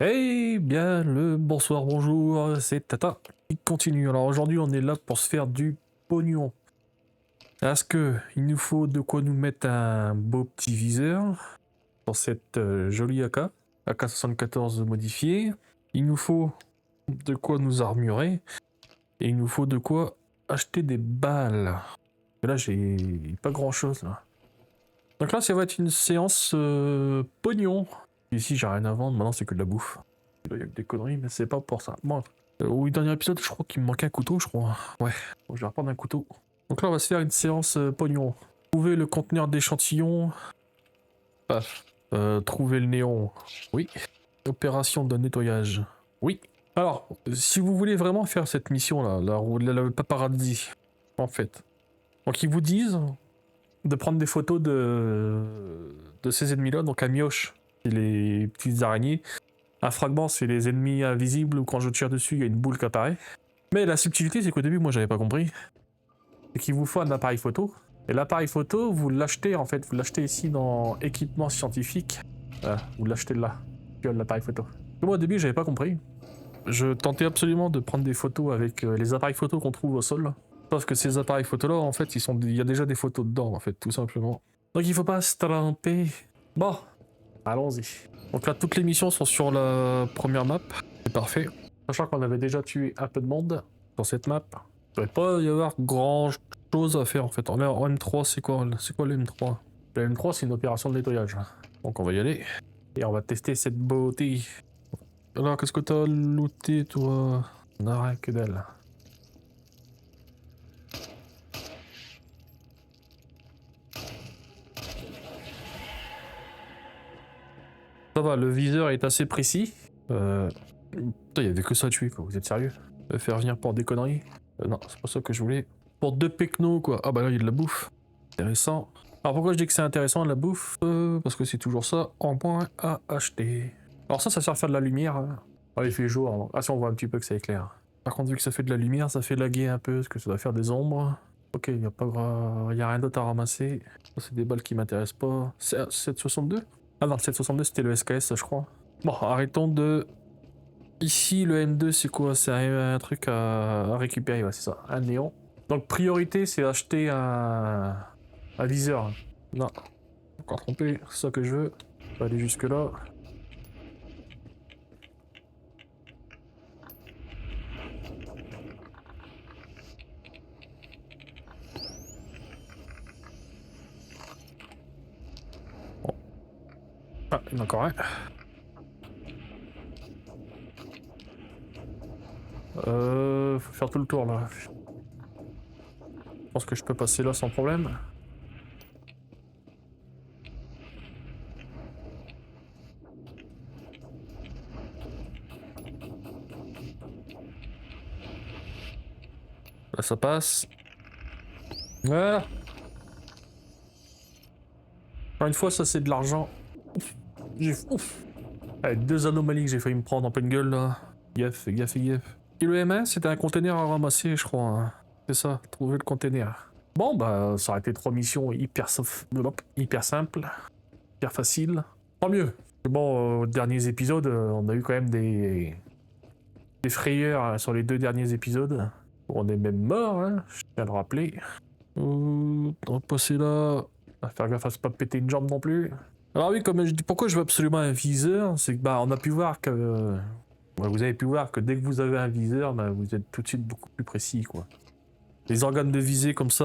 Eh bien, le bonsoir, bonjour, c'est Tata qui continue. Alors aujourd'hui, on est là pour se faire du pognon. Est-ce que il nous faut de quoi nous mettre un beau petit viseur pour cette jolie AK 74 modifiée. Il nous faut de quoi nous armurer et il nous faut de quoi acheter des balles. Et là, j'ai pas grand-chose là. Donc là, ça va être une séance pognon. Ici, j'ai rien à vendre. Maintenant, c'est que de la bouffe. Il y a que des conneries, mais c'est pas pour ça. Bon. Au dernier épisode, je crois qu'il me manquait un couteau, je crois. Ouais, bon, je vais reprendre un couteau. Donc là, on va se faire une séance pognon. Trouver le conteneur d'échantillons. Paf. Trouver le néon. Oui. Opération de nettoyage. Oui. Alors, si vous voulez vraiment faire cette mission-là, la paparazzi, en fait. Donc, ils vous disent de prendre des photos de ces ennemis-là, donc à mioche, et les petites araignées. Un fragment, c'est les ennemis invisibles où quand je tire dessus, il y a une boule qui apparaît. Mais la subtilité, c'est qu'au début, moi, j'avais pas compris. C'est qu'il vous faut un appareil photo. Et l'appareil photo, vous l'achetez en fait. Vous l'achetez ici dans équipement scientifique. Voilà, vous l'achetez là. L'appareil photo. Moi, au début, j'avais pas compris. Je tentais absolument de prendre des photos avec les appareils photos qu'on trouve au sol. Sauf que ces appareils photos-là, en fait, il y a déjà des photos dedans, en fait, tout simplement. Donc il faut pas se tromper. Bon, allons-y. Donc là, toutes les missions sont sur la première map. C'est parfait. Sachant qu'on avait déjà tué un peu de monde sur cette map. Il ne devrait pas y avoir grand chose à faire en fait. En M3, c'est quoi le M3? Le M3, c'est une opération de nettoyage. Donc on va y aller. Et on va tester cette beauté. Alors, qu'est-ce que t'as looté, toi? Non, rien que dalle. Ça va, le viseur est assez précis. Putain, il y avait que ça à tuer, quoi. Vous êtes sérieux? Me faire venir pour des conneries? Non, c'est pas ça que je voulais. Pour 2 pecnos, quoi. Ah bah là, il y a de la bouffe. Intéressant. Alors pourquoi je dis que c'est intéressant, la bouffe? Parce que c'est toujours ça en moins à acheter. Alors ça sert à faire de la lumière. Hein. Ah, il fait jour. Hein. Ah si, on voit un petit peu que ça éclaire. Par contre, vu que ça fait de la lumière, ça fait laguer un peu, parce que ça doit faire des ombres. Ok, il n'y a pas y a rien d'autre à ramasser. Ça, c'est des balles qui m'intéressent pas. C'est 762? Ah non, le 762 c'était le SKS, je crois. Bon, arrêtons de... Ici, le M2, c'est quoi? C'est un truc à récupérer, ouais, c'est ça. Un néon. Donc, priorité, c'est acheter un viseur. Non, encore trompé, c'est ça que je veux. On va aller jusque là. Bon. Ah, il y en a encore un. Faut faire tout le tour là. Je pense que je peux passer là sans problème. Là ça passe. Voilà. Encore une fois, ça c'est de l'argent. Ouf. Allez, 2 anomalies que j'ai failli me prendre en pleine gueule là. Gaffe, gaffe, gaffe. Et le M1, c'était un container à ramasser, je crois. Hein. C'est ça, trouver le container. Bon, bah, ça aurait été 3 missions hyper simples, hyper faciles. Tant mieux. Bon, aux derniers épisodes, on a eu quand même des frayeurs hein, sur les 2 derniers épisodes. On est même mort, hein, je tiens à le rappeler. On va passer là. On va faire gaffe à se pas péter une jambe non plus. Alors oui, comme je dis, pourquoi je veux absolument un viseur, c'est que bah on a pu voir que vous avez pu voir que dès que vous avez un viseur, bah, vous êtes tout de suite beaucoup plus précis quoi. Les organes de visée comme ça,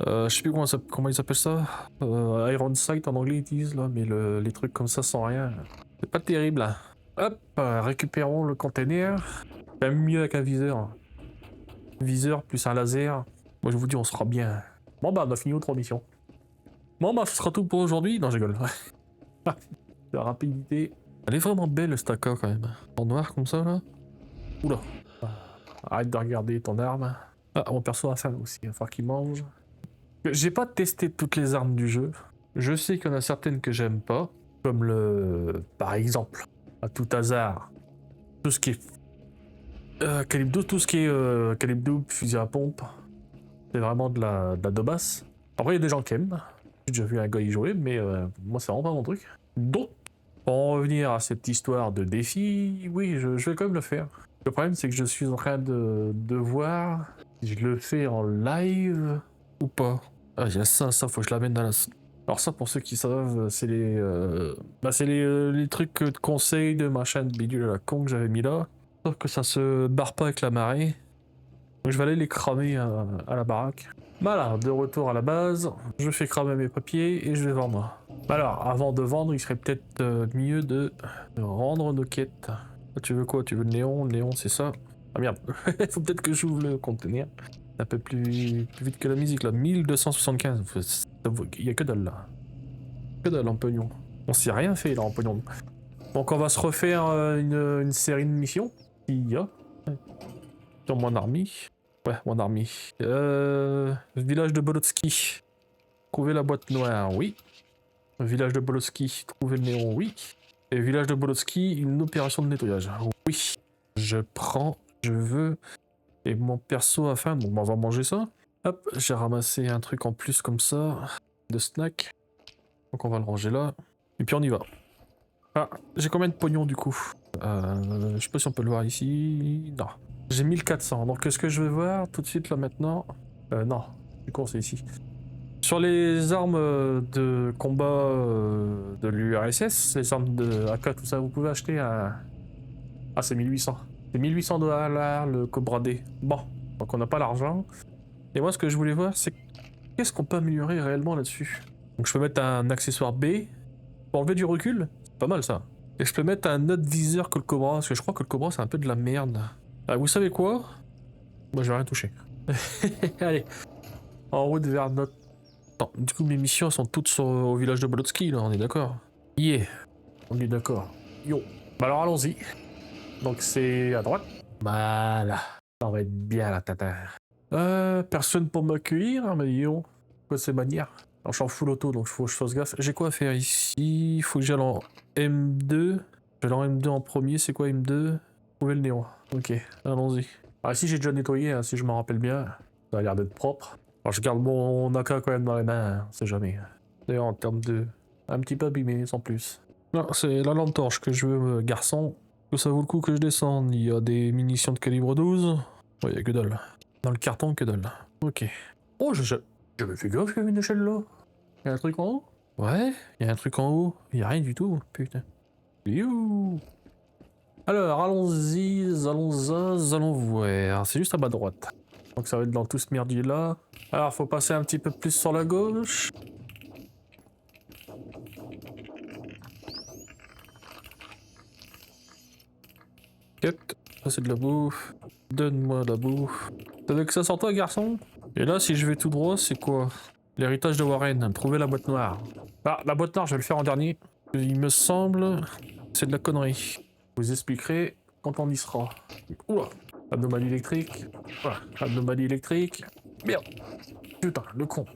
je sais plus comment ils appellent ça, Iron Sight en anglais ils disent là, mais les trucs comme ça sans rien, c'est pas terrible. Hein. Hop, récupérons le container. C'est même mieux avec un viseur. Viseur plus un laser. Moi je vous dis on sera bien. Bon bah on a fini nos 3 missions. Bon bah ce sera tout pour aujourd'hui. Non je rigole. La rapidité. Elle est vraiment belle cette AK quand même. En noir comme ça là. Oula. Arrête de regarder ton arme. Ah mon perso a faim aussi, il va falloir qu'il mange. J'ai pas testé toutes les armes du jeu. Je sais qu'il y en a certaines que j'aime pas. Comme le... Par exemple, à tout hasard, tout ce qui est... calibre 12, tout ce qui est calibre double, fusil à pompe. C'est vraiment de la daubasse. Après il y a des gens qui aiment. J'ai déjà vu un gars y jouer, mais moi c'est vraiment pas mon truc. Donc Pour en revenir à cette histoire de défi, oui, je vais quand même le faire. Le problème, c'est que je suis en train de voir si je le fais en live ou pas. Ah, il y a ça, faut que je l'amène dans la... Alors ça, pour ceux qui savent, c'est les trucs de conseil de ma chaîne bidule à la con que j'avais mis là. Sauf que ça se barre pas avec la marée. Donc je vais aller les cramer à la baraque. Voilà, de retour à la base, je fais cramer mes papiers et je vais vendre. Alors, avant de vendre, il serait peut-être mieux de rendre nos quêtes. Tu veux quoi? Tu veux le néon? Le néon, c'est ça. Ah merde, faut peut-être que j'ouvre le conteneur. Un peu plus vite que la musique là. 1275. Il y a que dalle là. Que dalle en pognon. On s'est rien fait là en pognon. Donc on va se refaire une série de missions. Il y a. Sur mon army. Ouais, mon army. Village de Bolotski. Trouver la boîte noire, oui. Village de Bolotski. Trouver le néon, oui. Et village de Bolotski, une opération de nettoyage. Oui. Je prends, je veux. Et mon perso a faim, donc on va manger ça. Hop, j'ai ramassé un truc en plus comme ça. De snack. Donc on va le ranger là. Et puis on y va. Ah, j'ai combien de pognon du coup? Je sais pas si on peut le voir ici. Non. J'ai 1400. Donc est-ce que je vais voir tout de suite là maintenant? Non. Du coup c'est ici. Sur les armes de combat de l'URSS, les armes de AK, tout ça, vous pouvez acheter à... Ah, c'est 1800. C'est 1800 $ le Cobra D. Bon, donc on n'a pas l'argent. Et moi, ce que je voulais voir, c'est qu'est-ce qu'on peut améliorer réellement là-dessus. Donc je peux mettre un accessoire B pour enlever du recul. C'est pas mal ça. Et je peux mettre un autre viseur que le Cobra, parce que je crois que le Cobra, c'est un peu de la merde. Ah, vous savez quoi? Moi, je vais rien toucher. Allez, en route vers notre... Attends, du coup mes missions sont toutes au village de Bolotski là, on est d'accord? Yeah, on est d'accord. Yo. Bah alors allons-y. Donc c'est à droite. Voilà. Ça va être bien la tata. Personne pour m'accueillir, mais yo. Quoi ces manières? Alors je suis en full auto donc faut que je fasse gaffe. J'ai quoi à faire ici? Il faut que j'aille en M2. J'allais en M2 en premier, c'est quoi M2? Trouver le néon. Ok, allons-y. Ah ici j'ai déjà nettoyé, hein, si je m'en rappelle bien. Ça a l'air d'être propre. Alors je garde mon AK quand même dans les mains, hein, on sait jamais. D'ailleurs en termes de... un petit peu abîmé, sans plus. Non, c'est la lampe torche que je veux, garçon. Que ça vaut le coup que je descende. Il y a des munitions de calibre 12. Ouais, il y a que dalle. Dans le carton, que dalle. Ok. Oh, j'avais fait gaffe qu'il y avait une échelle là. Il y a un truc en haut? Ouais, il y a un truc en haut. Il y a rien du tout, putain. You. Alors, allons-y, allons voir. C'est juste à ma droite. Donc ça va être dans tout ce merdier là. Alors faut passer un petit peu plus sur la gauche. Quête, ça c'est de la bouffe. Donne-moi de la bouffe. T'as vu que ça sort toi garçon? Et là si je vais tout droit c'est quoi? L'héritage de Warren, trouver la boîte noire. Ah la boîte noire je vais le faire en dernier. Il me semble c'est de la connerie. Je vous expliquerai quand on y sera. Oula, anomalie électrique. Voilà, anomalie électrique. Merde. Putain, le con.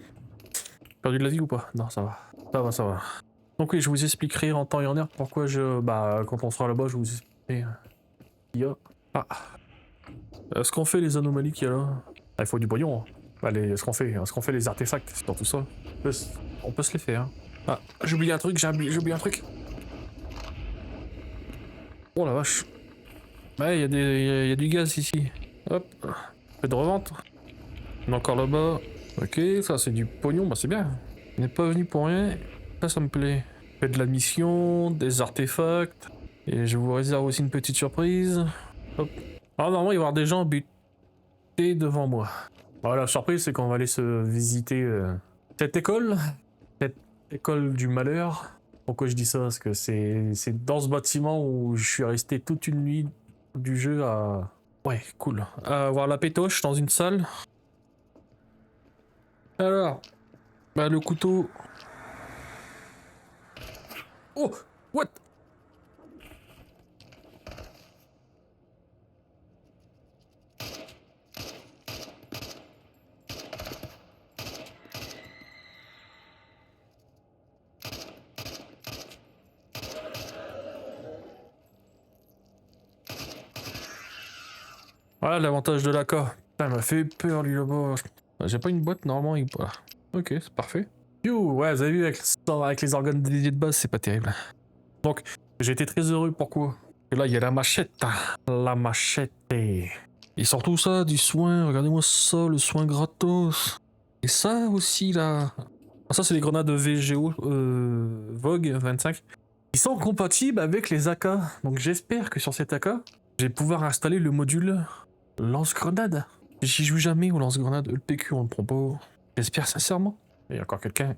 Perdu de la vie ou pas? Non, ça va. Ça va, ça va. Donc oui, je vous expliquerai en temps et en heure pourquoi je... Bah, quand on sera là-bas, je vous expliquerai... Ah. Ce qu'on fait les anomalies qu'il y a là... Ah, il faut du brouillon. Bah, ce qu'on fait les artefacts, c'est dans tout ça. On peut se les faire. Ah, j'ai oublié un truc, j'ai oublié un truc. Oh la vache. Ouais, il y a du gaz ici. Hop. Fait de revente. On est encore là-bas. Ok, ça c'est du pognon, bah c'est bien. On n'est pas venu pour rien. Ça me plaît. Fait de la mission, des artefacts. Et je vous réserve aussi une petite surprise. Hop. Alors normalement il va y avoir des gens butés devant moi. Alors la surprise c'est qu'on va aller se visiter cette école. Cette école du malheur. Pourquoi je dis ça? Parce que c'est dans ce bâtiment où je suis resté toute une nuit du jeu à... Ouais, cool. À voir la pétoche dans une salle. Alors, bah le couteau... Oh! What? Voilà l'avantage de l'AK. Ça m'a fait peur lui là-bas. J'ai pas une boîte normalement il... Ok, c'est parfait. You, ouais, vous avez vu avec les organes dédiés de base, c'est pas terrible. Donc, j'ai été très heureux, pourquoi? Et là, il y a la machette. La machette. Et surtout ça, du soin. Regardez-moi ça, le soin gratos. Et ça aussi, là. Ah, ça, c'est les grenades VGO Vogue 25. Ils sont compatibles avec les AK. Donc, j'espère que sur cet AK, je vais pouvoir installer le module lance-grenade. J'y joue jamais au lance-grenade. Le PQ, on le prend pas. J'espère sincèrement. Il y a encore quelqu'un.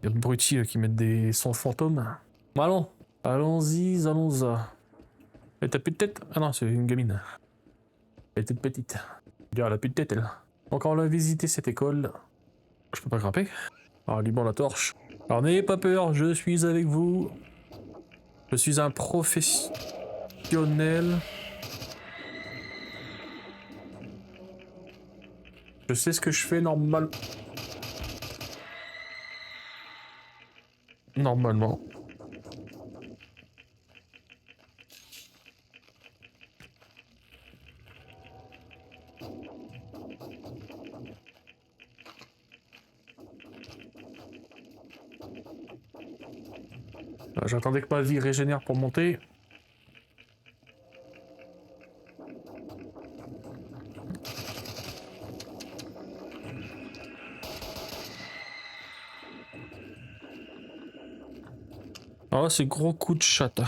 Il y a de brutis qui mettent des sons fantômes. Bon, allons. Allons-y, allons-y. Et t'as plus de tête? Ah non, c'est une gamine. Elle est toute petite. Elle a plus de tête, elle. Donc on va visiter cette école. Je peux pas grimper. Alors, allume la torche. Alors n'ayez pas peur, je suis avec vous. Je suis un professionnel. Je sais ce que je fais normalement. J'attendais que ma vie régénère pour monter. Ah, c'est gros coup de chat.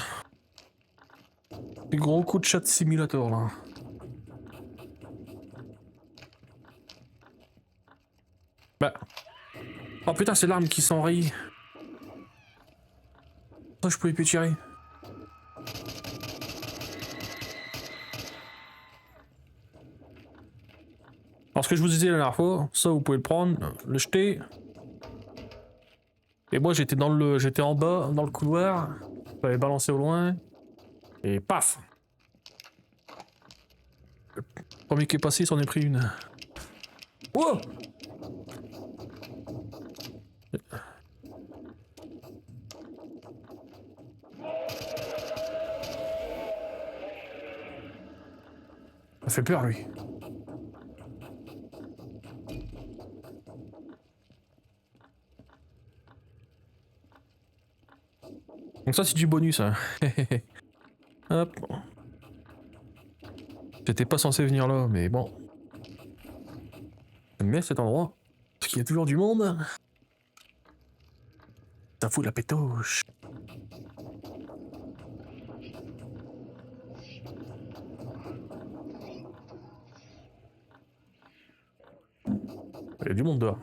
C'est gros coup de chat simulator là. Bah. Oh putain, c'est l'arme qui s'enraye. Oh, je pouvais plus tirer. Alors ce que je vous disais la dernière fois, ça vous pouvez le prendre, le jeter. Et moi j'étais j'étais en bas, dans le couloir. J'avais balancé au loin. Et paf! Le premier qui est passé, il s'en est pris une. Oh! Ça fait peur lui. Donc ça c'est du bonus hein. Hop. J'étais pas censé venir là, mais bon. J'aime bien cet endroit. Parce qu'il y a toujours du monde. Ça fout la pétoche. Il y a du monde dehors.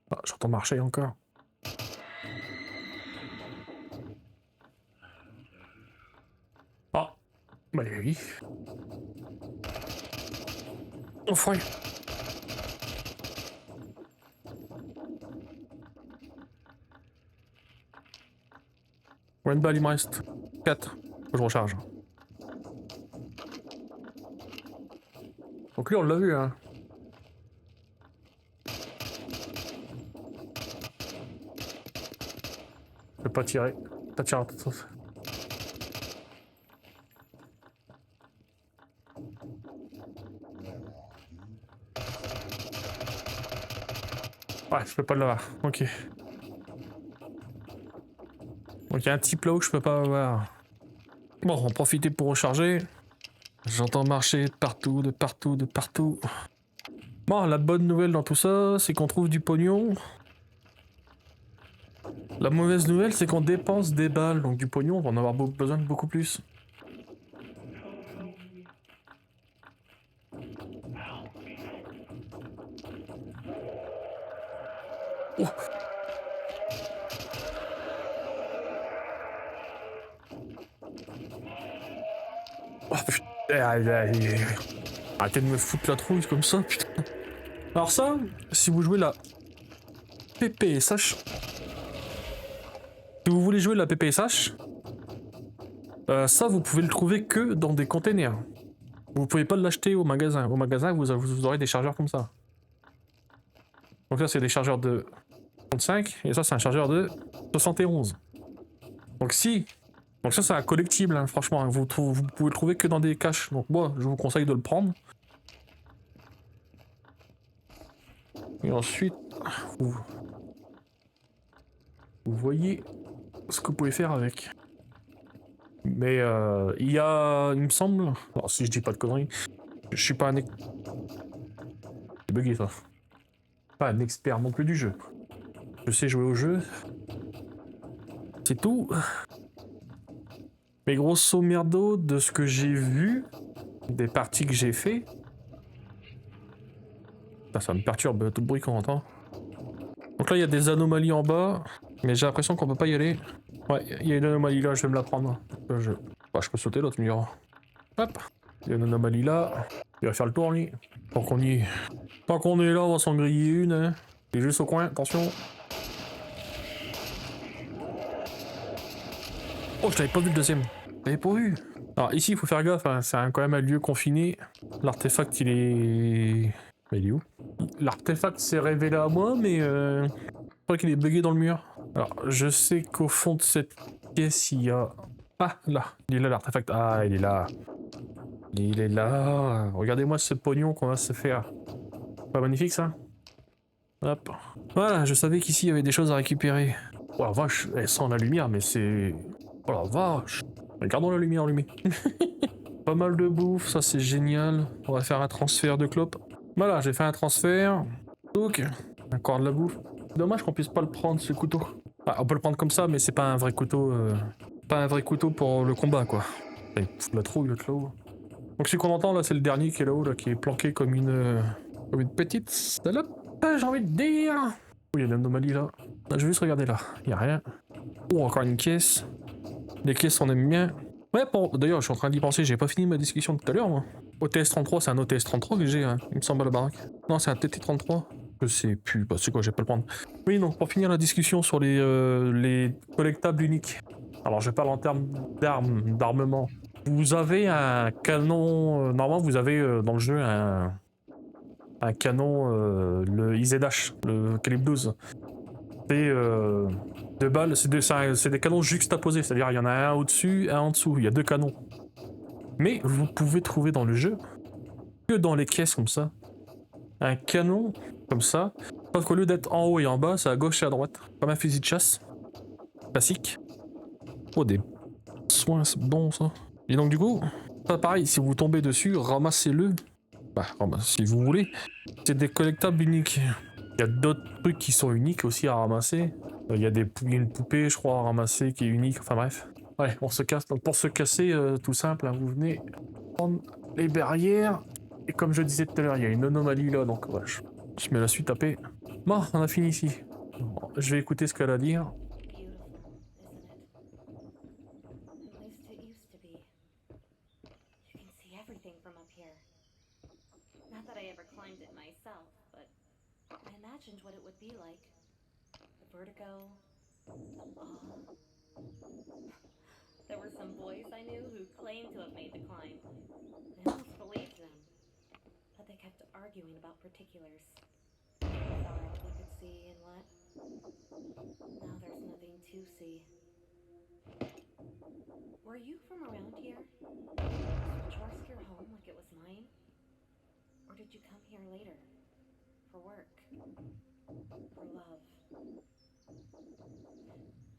Ah, j'entends marcher encore. Ah, bah oui. Oh, foire. Combien de balles il me reste? 4. Faut que je recharge. Donc lui on l'a vu hein. Je vais pas tirer. T'as tiré à toute sauce. Ouais, je peux pas l'avoir. Ok. Donc il y a un type là où je peux pas avoir. Bon, on va en profiter pour recharger. J'entends marcher de partout, de partout, de partout. Bon, la bonne nouvelle dans tout ça, c'est qu'on trouve du pognon. La mauvaise nouvelle, c'est qu'on dépense des balles, donc du pognon, on va en avoir besoin de beaucoup plus. Oh. Oh putain, arrêtez de me foutre la trouille comme ça, putain. Alors ça, si vous jouez la PPSH, si vous voulez jouer la PPSH, ça vous pouvez le trouver que dans des containers. Vous pouvez pas l'acheter au magasin. Au magasin, vous aurez des chargeurs comme ça. Donc ça, c'est des chargeurs de 35 et ça, c'est un chargeur de 71. Donc si Donc ça c'est un collectible, hein, franchement, hein, vous pouvez le trouver que dans des caches, donc moi je vous conseille de le prendre. Et ensuite, vous voyez ce que vous pouvez faire avec. Mais il y a, il me semble, alors, si je dis pas de conneries, je suis pas un c'est bugué ça. Pas un expert non plus du jeu. Je sais jouer au jeu. C'est tout. Mais grosso merdo, de ce que j'ai vu, des parties que j'ai fait. Ça me perturbe tout le bruit qu'on entend. Donc là, il y a des anomalies en bas, mais j'ai l'impression qu'on peut pas y aller. Ouais, il y a une anomalie là, je vais me la prendre. Je peux sauter l'autre mur. Hop, il y a une anomalie là. Il va faire le tour, lui. Tant qu'on y est. Tant qu'on est là, on va s'en griller une. Hein. Il est juste au coin, attention. Oh, je t'avais pas vu le deuxième. Je l'avais pas vu. Alors ici, il faut faire gaffe, hein. C'est quand même un lieu confiné. L'artefact, il est... Mais il est où? L'artefact s'est révélé à moi, mais je crois qu'il est bugué dans le mur. Alors, je sais qu'au fond de cette pièce, il y a... Ah, là. Il est là, l'artefact. Ah, il est là. Il est là. Regardez-moi ce pognon qu'on va se faire. Pas magnifique, ça? Hop. Voilà, je savais qu'ici, il y avait des choses à récupérer. Oh la vache, elle sent la lumière, mais c'est... Oh la vache. Regardons la lumière allumée. Pas mal de bouffe, ça c'est génial. On va faire un transfert de clopes. Voilà, j'ai fait un transfert. Donc, encore de la bouffe. Dommage qu'on puisse pas le prendre, ce couteau. Enfin, on peut le prendre comme ça, mais c'est pas un vrai couteau. Pas un vrai couteau pour le combat, quoi. Il fout la trouille, l'autre là-haut. Donc, celui qu'on entend là, c'est le dernier qui est là-haut, là, qui est planqué comme une petite salope, j'ai envie de dire. Oh, il y a une anomalie là. Je vais juste regarder là. Il y a rien. Oh, encore une caisse. Les caisses, on aime bien. Ouais, bon, d'ailleurs, je suis en train d'y penser, j'ai pas fini ma discussion de tout à l'heure, moi. OTS-33, c'est un OTS-33 que j'ai, hein, il me semble, à la baraque. Non, c'est un TT-33. Je sais plus, bah c'est quoi, je vais pas le prendre. Oui, donc, pour finir la discussion sur les collectables uniques. Alors, je parle en termes d'armement. Vous avez un canon... normalement, vous avez dans le jeu un canon, le IZH, le calibre 12. C'est deux balles, c'est des canons juxtaposés, c'est-à-dire il y en a un au-dessus, un en dessous, il y a deux canons. Mais vous pouvez trouver dans le jeu, que dans les caisses comme ça, un canon comme ça, sauf qu'au lieu d'être en haut et en bas, c'est à gauche et à droite, comme un fusil de chasse, classique. Oh, des soins, c'est bon ça. Et donc du coup, pas pareil, si vous tombez dessus, ramassez-le. Bah, si vous voulez. C'est des collectables uniques. Il y a d'autres trucs qui sont uniques aussi à ramasser. Il y a une poupée, je crois, à ramasser qui est unique. Enfin bref. Ouais, on se casse. Donc pour se casser, tout simple, hein, vous venez prendre les barrières. Et comme je disais tout à l'heure, il y a une anomalie là, donc ouais, je me la suis tapée. Bon, on a fini ici. Bon, je vais écouter ce qu'elle a à dire. What it would be like. The vertigo, the awe. There were some boys I knew who claimed to have made the climb. I almost believed them. But they kept arguing about particulars. How far up they could see and what. Now there's nothing to see. Were you from around here? Was Chorsk your home like it was mine? Or did you come here later? For work? For love.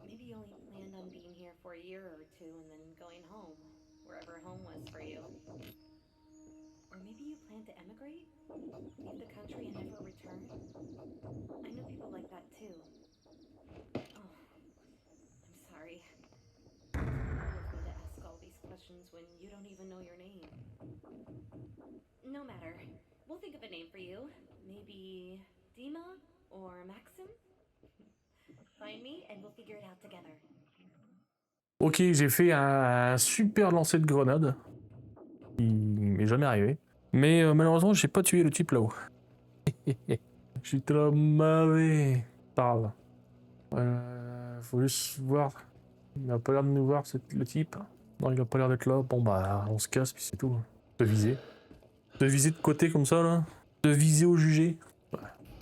Maybe you only planned on being here for a year or two and then going home, wherever home was for you. Or maybe you plan to emigrate? Leave the country and never return? I know people like that too. Oh, I'm sorry. It's hard for me to ask all these questions when you don't even know your name. No matter. We'll think of a name for you. Maybe Dima? Or Maxim? Find me and we'll figure it out together. Ok, j'ai fait un super lancer de grenade. Il m'est jamais arrivé. Mais malheureusement, j'ai pas tué le type là-haut. Je suis trop mauvais. Parle. Faut juste voir. Il a pas l'air de nous voir, le type. Non, il a pas l'air d'être là. Bon bah, on se casse, puis c'est tout. De viser. De viser de côté comme ça, là. De viser au jugé.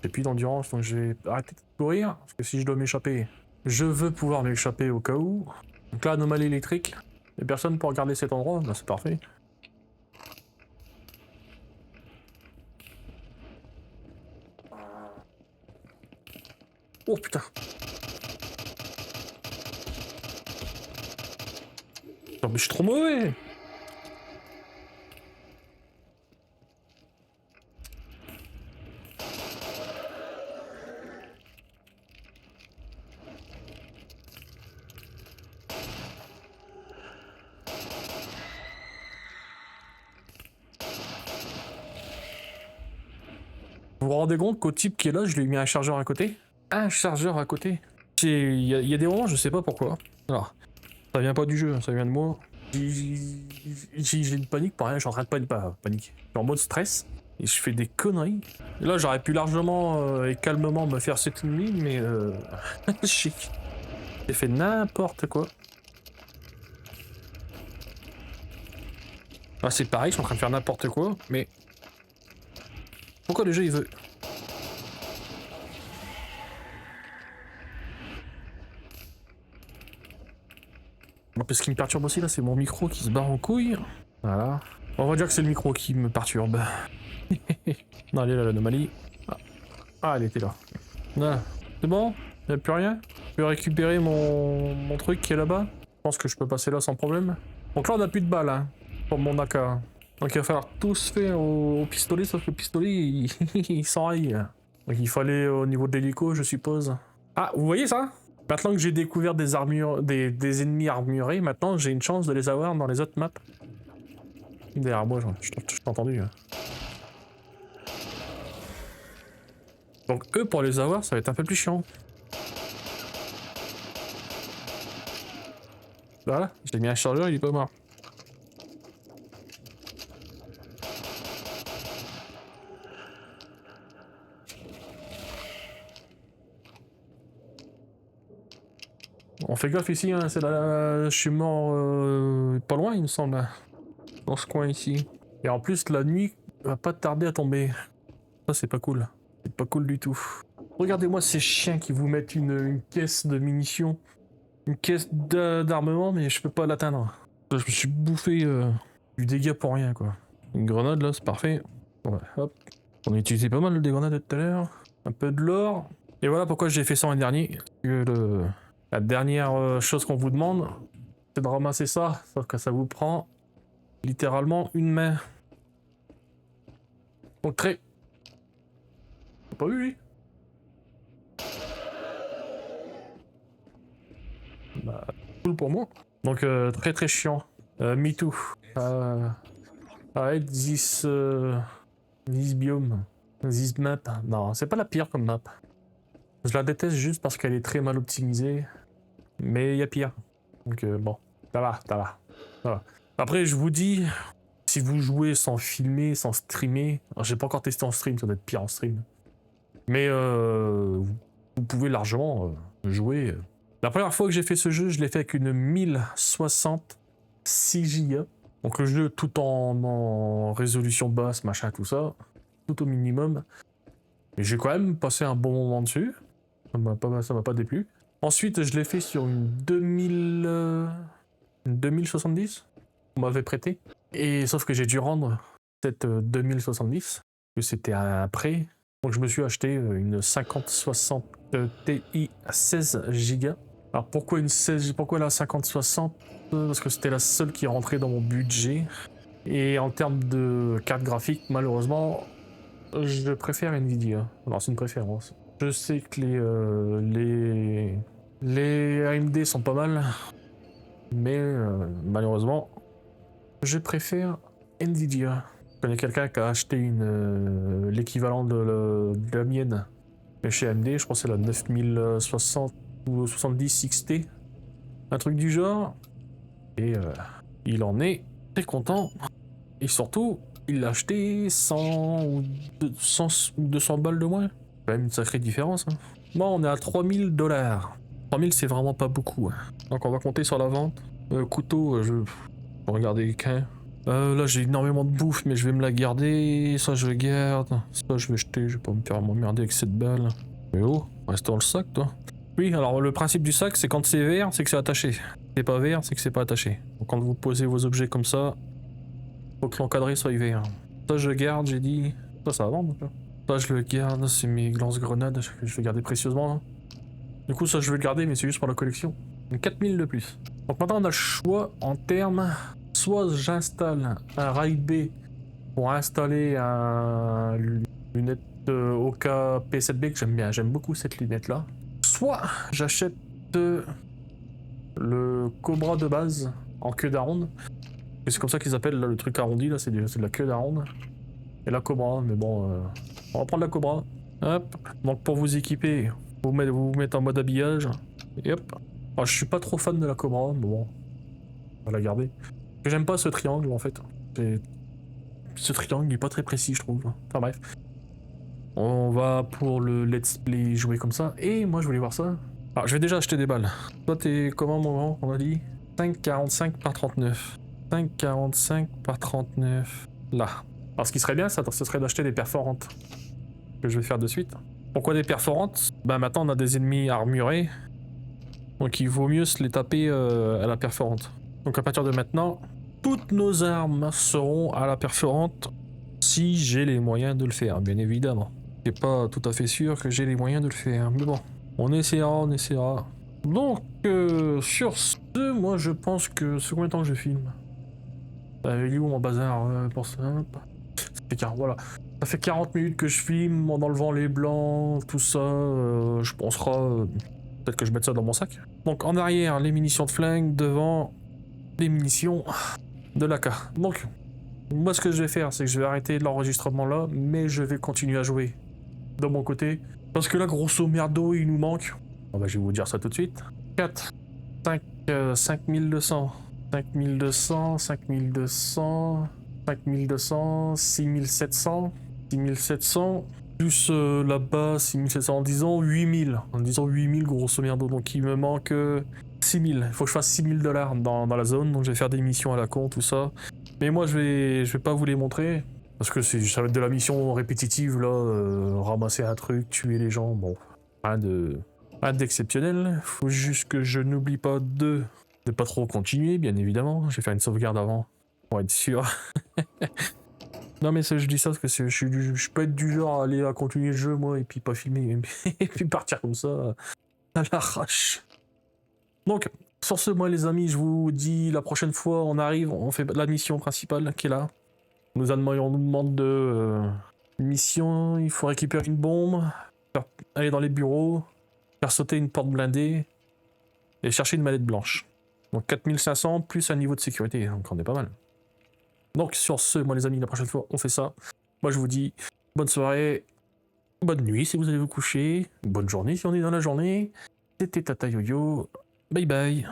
J'ai plus d'endurance, donc je vais arrêter de courir, parce que si je dois m'échapper, je veux pouvoir m'échapper au cas où. Donc là, anomalie électrique. Y'a personne pour regarder cet endroit, bah c'est parfait. Oh putain. Non mais je suis trop mauvais. Vous vous rendez compte qu'au type qui est là, je lui ai mis un chargeur à côté? Un chargeur à côté? Il y a des moments, je sais pas pourquoi. Alors, ça vient pas du jeu, ça vient de moi. J'ai une panique pour rien, je suis en train de panique. Je suis en mode stress et je fais des conneries. Et là, j'aurais pu largement et calmement me faire cette nuit, mais j'ai fait n'importe quoi. Ah, c'est pareil, je suis en train de faire n'importe quoi, mais pourquoi le jeu il veut? Parce qu'il me perturbe aussi là, c'est mon micro qui se barre en couille. Voilà. On va dire que c'est le micro qui me perturbe. Non, elle est là, l'anomalie. Ah, elle était là. Ah, c'est bon? Y'a plus rien? Je peux récupérer mon truc qui est là-bas? Je pense que je peux passer là sans problème. Donc là, on a plus de balles, hein, pour mon AK. Donc il va falloir tout se faire au pistolet, sauf que le pistolet, il s'enraye. Donc il faut aller au niveau de l'hélico, je suppose. Ah, vous voyez ça? Maintenant que j'ai découvert des armures, des ennemis armurés, maintenant j'ai une chance de les avoir dans les autres maps. Derrière moi, je t'ai entendu. Donc eux, pour les avoir, ça va être un peu plus chiant. Voilà, j'ai mis un chargeur, il est pas mort. On fait gaffe ici, hein, c'est là, je suis mort pas loin il me semble, dans ce coin ici. Et en plus la nuit va pas tarder à tomber. Ça c'est pas cool, c'est pas cool du tout. Regardez-moi ces chiens qui vous mettent une caisse de munitions, une caisse d'armement, mais je peux pas l'atteindre. Je me suis bouffé du dégât pour rien quoi. Une grenade là, c'est parfait. Ouais, hop. On a utilisé pas mal des grenades tout à l'heure. Un peu de l'or. Et voilà pourquoi j'ai fait ça l'an dernier. La dernière chose qu'on vous demande, c'est de ramasser ça, sauf que ça vous prend littéralement une main. Donc très... T'as pas vu lui? Bah, cool pour moi. Donc très très chiant. Me too. Arrête this biome. This map. Non, c'est pas la pire comme map. Je la déteste juste parce qu'elle est très mal optimisée. Mais il y a pire. Donc bon, ça va. Après, je vous dis, si vous jouez sans filmer, sans streamer, j'ai pas encore testé en stream, ça doit être pire en stream. Mais vous pouvez largement jouer. La première fois que j'ai fait ce jeu, je l'ai fait avec une 1066 Go. Donc le jeu tout en résolution basse, machin, tout ça, tout au minimum. Et j'ai quand même passé un bon moment dessus. Ça m'a pas déplu. Ensuite, je l'ai fait sur une 2070 qu'on m'avait prêté. Et sauf que j'ai dû rendre cette 2070, que c'était un prêt. Donc je me suis acheté une 5060 Ti à 16 Go. Alors pourquoi la 5060? Parce que c'était la seule qui rentrait dans mon budget. Et en termes de carte graphique, malheureusement, je préfère Nvidia. Alors c'est une préférence. Je sais que les AMD sont pas mal, mais malheureusement, je préfère Nvidia. Je connais quelqu'un qui a acheté l'équivalent de la mienne chez AMD, je crois que c'est la 9060 ou 70 XT, un truc du genre, et il en est très content, et surtout, il l'a acheté 100 ou 200 balles de moins. Quand même une sacrée différence. Hein. Bon, on est à 3000 $. 3000 c'est vraiment pas beaucoup. Hein. Donc on va compter sur la vente. Couteau, je vais regarder qu'un. Là j'ai énormément de bouffe, mais je vais me la garder. Ça je le garde. Ça je vais jeter, je vais pas me faire m'emmerder avec cette balle. Mais oh, reste dans le sac toi. Oui, alors le principe du sac, c'est quand c'est vert, c'est que c'est attaché. c'est pas vert, c'est que c'est pas attaché. Donc quand vous posez vos objets comme ça, faut que l'encadré soit vert. Ça je garde, j'ai dit. Ça va vendre. Ça je le garde, c'est mes lance-grenades que je vais garder précieusement. Là. Du coup ça je vais le garder mais c'est juste pour la collection. Donc 4000 de plus. Donc maintenant on a le choix en termes. Soit j'installe un rail B pour installer un lunette Oka P7B que j'aime bien, j'aime beaucoup cette lunette là. Soit j'achète le Cobra de base en queue d'aronde. C'est comme ça qu'ils appellent là, le truc arrondi, là c'est de la queue d'aronde. Et la Cobra, mais bon, on va prendre la Cobra. Hop. Donc pour vous équiper, vous mettez en mode habillage. Et hop. Alors, je suis pas trop fan de la Cobra, mais bon, on va la garder. J'aime pas ce triangle en fait. Ce triangle il est pas très précis je trouve. Enfin bref. On va pour le let's play jouer comme ça. Et moi je voulais voir ça. Alors je vais déjà acheter des balles. Toi t'es comment mon grand, on a dit 5,45 par 39. 5,45 par 39. Là. Alors ce qui serait bien ça, ce serait d'acheter des perforantes. Que je vais faire de suite. Pourquoi des perforantes? Bah maintenant on a des ennemis armurés. Donc il vaut mieux se les taper à la perforante. Donc à partir de maintenant, toutes nos armes seront à la perforante si j'ai les moyens de le faire, bien évidemment. C'est pas tout à fait sûr que j'ai les moyens de le faire, mais bon, on essaiera, on essaiera. Donc sur ce, moi je pense que c'est combien de temps que je filme? Il est où mon bazar pour ça? Voilà. Ça fait 40 minutes que je filme en enlevant les blancs, tout ça. Je penserai peut-être que je mette ça dans mon sac. Donc en arrière, les munitions de flingue, devant les munitions de l'AK. Donc, moi ce que je vais faire, c'est que je vais arrêter l'enregistrement là, mais je vais continuer à jouer de mon côté. Parce que là, grosso merdo, il nous manque. Bon, bah, je vais vous dire ça tout de suite. 4, 5, 5200, 5200, 5200, 5200, 6700, 6700, plus là-bas 6700, en disant 8000. En disant 8000 grosso merdo, donc il me manque 6000. Il faut que je fasse 6000 $ dans la zone, donc je vais faire des missions à la con, tout ça. Mais moi je vais pas vous les montrer, parce que ça va être de la mission répétitive là, ramasser un truc, tuer les gens, bon, rien d'exceptionnel. Faut juste que je n'oublie pas de pas trop continuer, bien évidemment. Je vais faire une sauvegarde avant, pour être sûr. Non mais ça, je dis ça parce que je peux être du genre à aller à continuer le jeu moi et puis pas filmer et puis partir comme ça à l'arrache. Donc sur ce, moi les amis, je vous dis la prochaine fois on arrive, on fait la mission principale qui est là. On nous demande de une mission, il faut récupérer une bombe, aller dans les bureaux, faire sauter une porte blindée et chercher une mallette blanche. Donc 4500 plus un niveau de sécurité, donc on est pas mal. Donc sur ce, moi les amis, la prochaine fois on fait ça. Moi je vous dis bonne soirée, bonne nuit si vous allez vous coucher, bonne journée si on est dans la journée. C'était Tata Yo-Yo, bye bye.